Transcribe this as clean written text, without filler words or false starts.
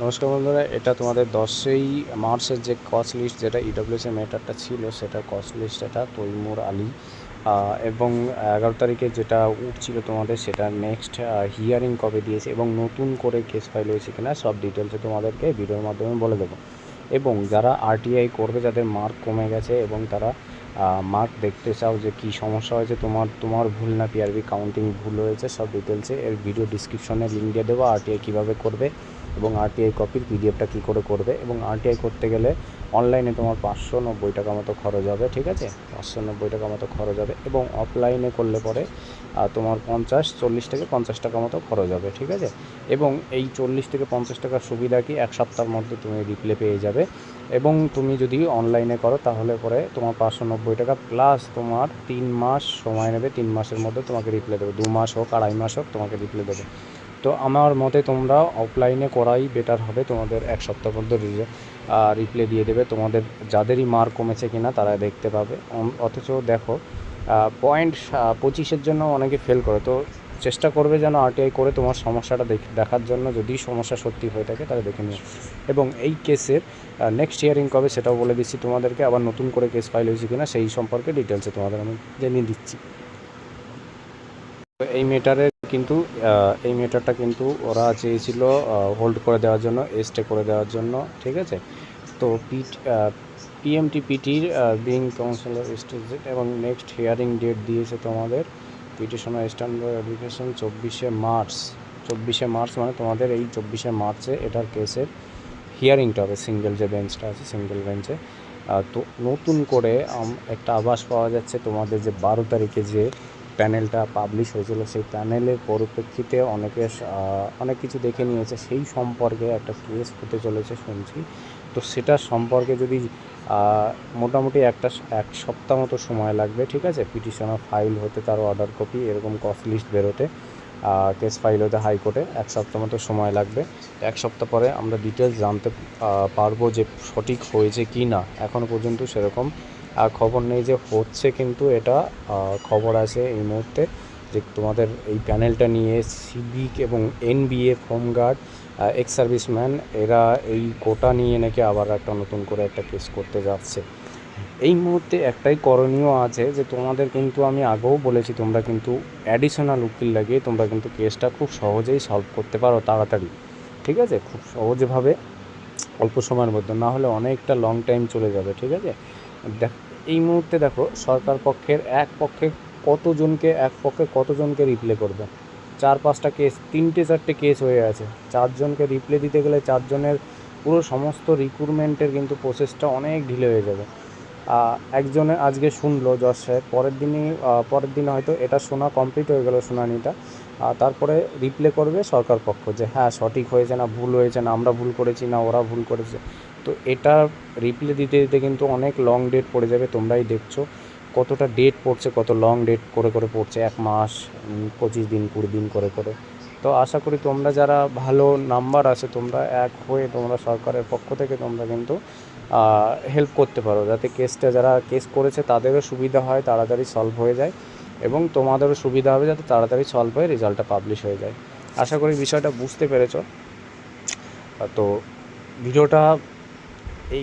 নমস্কার বন্ধুরা, এটা তোমাদের 10ই মার্চের যে কস্ট লিস্ট, যেটা ইডব্লিউএস ম্যাটারটা ছিল, সেটা কস্ট লিস্ট, এটা তৈমুর আলী এবং 11 তারিখে যেটা উঠছিল তোমাদের, সেটা নেক্সট হিয়ারিং কবে দিয়েছে এবং নতুন করে কেস ফাইল হয়েছে কিনা সব ডিটেলসে তোমাদেরকে ভিডিওর মাধ্যমে বলে দেবো। এবং যারা আরটিআই করবে, যাদের মার্ক কমে গেছে এবং তারা মার্ক দেখতে চাও যে কী সমস্যা হয়েছে, তোমার ভুল না পিআরবি কাউন্টিং ভুল হয়েছে, সব ডিটেলসে এর ভিডিও ডিসক্রিপশনে লিঙ্ক দিয়ে দেবো। আরটিআই কীভাবে করবে এবং আরটিআই কপির পিডিএফটা কী করে করবে, এবং আরটিআই করতে গেলে অনলাইনে তোমার 590 টাকা মতো খরচ হবে, ঠিক আছে, 590 টাকা মতো খরচ হবে। এবং অফলাইনে করলে পরে তোমার 40 থেকে 50 টাকা মতো খরচ হবে, ঠিক আছে। এবং এই 40 থেকে 50 টাকার সুবিধা কি, এক সপ্তাহের মধ্যে তুমি রিপ্লে পেয়ে যাবে। এবং তুমি যদি অনলাইনে করো তাহলে পরে তোমার 590 টাকা প্লাস তোমার 3 মাস সময় নেবে, 3 মাসের মধ্যে তোমাকে রিপ্লে দেবে, 2 মাস হোক 2.5 মাস হোক তোমাকে রিপ্লে দেবে। তো আমার মতে তোমরা অফলাইনে করাই বেটার হবে, তোমাদের এক সপ্তাহ মধ্যে রিপ্লে দিয়ে দেবে। তোমাদের যাদেরই মার্ক কমেছে কিনা তারা দেখতে পাবে। অথচ দেখো, পয়েন্ট 25-এর জন্য অনেকে ফেল করে, তো চেষ্টা করবে যেন আরটিআই করে তোমার সমস্যাটা দেখার জন্য, যদি সমস্যা সত্যি হয়ে থাকে তাহলে দেখে নিও। এবং এই কেসের নেক্সট হিয়ারিং কবে সেটাও বলে দিচ্ছি তোমাদেরকে, আবার নতুন করে কেস ফাইল হয়েছে কিনা সেই সম্পর্কে ডিটেলসে তোমাদের আমি জানিয়ে দিচ্ছি। এই ম্যাটারটা কিন্তু ওরা চেয়েছিল হোল্ড করে দেওয়ার জন্য, স্টে করে দেওয়ার জন্য, ঠিক আছে। তো পিএমটিপিটির বিং কাউন্সিলর স্টেজ এবং নেক্সট হিয়ারিং ডেট দিয়েছে তোমাদের পিটিশনার স্ট্যান্ডার্ড এডুকেশন 24শে মার্চ, মানে তোমাদের এই 24শে মার্চে এটার কেসের হিয়ারিংটা হবে, সিঙ্গেল যে বেঞ্চটা আছে সিঙ্গেল বেঞ্চে। তো নতুন করে একটা আভাস পাওয়া যাচ্ছে তোমাদের যে 12 তারিখে যে প্যানেলটা পাবলিশ হয়েছিল, সেই প্যানেলের পরিপ্রেক্ষিতে অনেক কিছু দেখে নিয়েছে, সেই সম্পর্কে একটা কেস হতে চলেছে শুনছি। তো সেটার সম্পর্কে যদি মোটামুটি এক সপ্তাহ মতো সময় লাগবে, ঠিক আছে, পিটিশনার ফাইল হতে, তার অর্ডার কপি, এরকম কস্ট লিস্ট বেরোতে, কেস ফাইল হতে হাইকোর্টে 1 সপ্তাহ মতো সময় লাগবে। 1 সপ্তাহ পরে আমরা ডিটেলস জানতে পারবো যে সঠিক হয়েছে কি না। এখনও পর্যন্ত সেরকম খবর নেই যে হচ্ছে, কিন্তু এটা খবর আছে এই মুহূর্তে যে তোমাদের এই প্যানেলটা নিয়ে সিভিক এবং এনবিএ, হোমগার্ড, এক্স সার্ভিসম্যান, এরা এই কোটা নিয়ে নাকি আবার একটা নতুন করে একটা কেস করতে যাচ্ছে। এই মুহূর্তে একটাই করণীয় আছে যে তোমাদের কিন্তু আমি আগেও বলেছি, তোমরা কিন্তু অ্যাডিশনাল উকিল লাগিয়ে তোমরা কিন্তু কেসটা খুব সহজেই সলভ করতে পারো, তাড়াতাড়ি, ঠিক আছে, খুব সহজভাবে অল্প সময়ের মধ্যে, না হলে অনেকটা লং টাইম চলে যাবে, ঠিক আছে। এই মুহূর্তে দেখো, সরকার পক্ষের এক পক্ষে কতজনকে রিপ্লে করবে, 4-5টা কেস, 3-4টে কেস হয়ে আছে, 4জনকে রিপ্লে দিতে গেলে 4জনের পুরো সমস্ত রিক্রুটমেন্টের কিন্তু প্রসেসটা অনেক ঢিলে হয়ে যাবে। একজনে আজকে শুনলো জজ সাহেব, পরের দিনে হয়তো এটা শোনা কমপ্লিট হয়ে গেল শুনানিটা, তারপরে রিপ্লে করবে সরকার পক্ষ যে হ্যাঁ সঠিক হয়েছে না ভুল হয়েছে, না আমরা ভুল করেছি না ওরা ভুল করেছে। তো এটা রিপ্লে দিতে দিতে কিন্তু অনেক লং ডেট পড়ে যাবে, তোমরাই দেখছো কতটা ডেট পড়ছে, কত লং ডেট করে পড়ছে, 1 মাস, 25 দিন, 20 দিন করে। তো আশা করি তোমরা যারা ভালো নাম্বার আছে, তোমরা এক হয়ে তোমরা সরকারের পক্ষ থেকে তোমরা কিন্তু হেল্প করতে পারো, যাতে কেসটা যারা কেস করেছে তাদেরও সুবিধা হয়, তাড়াতাড়ি সলভ হয়ে যায়, এবং তোমাদেরও সুবিধা হবে যাতে তাড়াতাড়ি সলভ হয়ে রেজাল্টটা পাবলিশ হয়ে যায়। আশা করি বিষয়টা বুঝতে পেরেছ। তো ভিডিওটা এই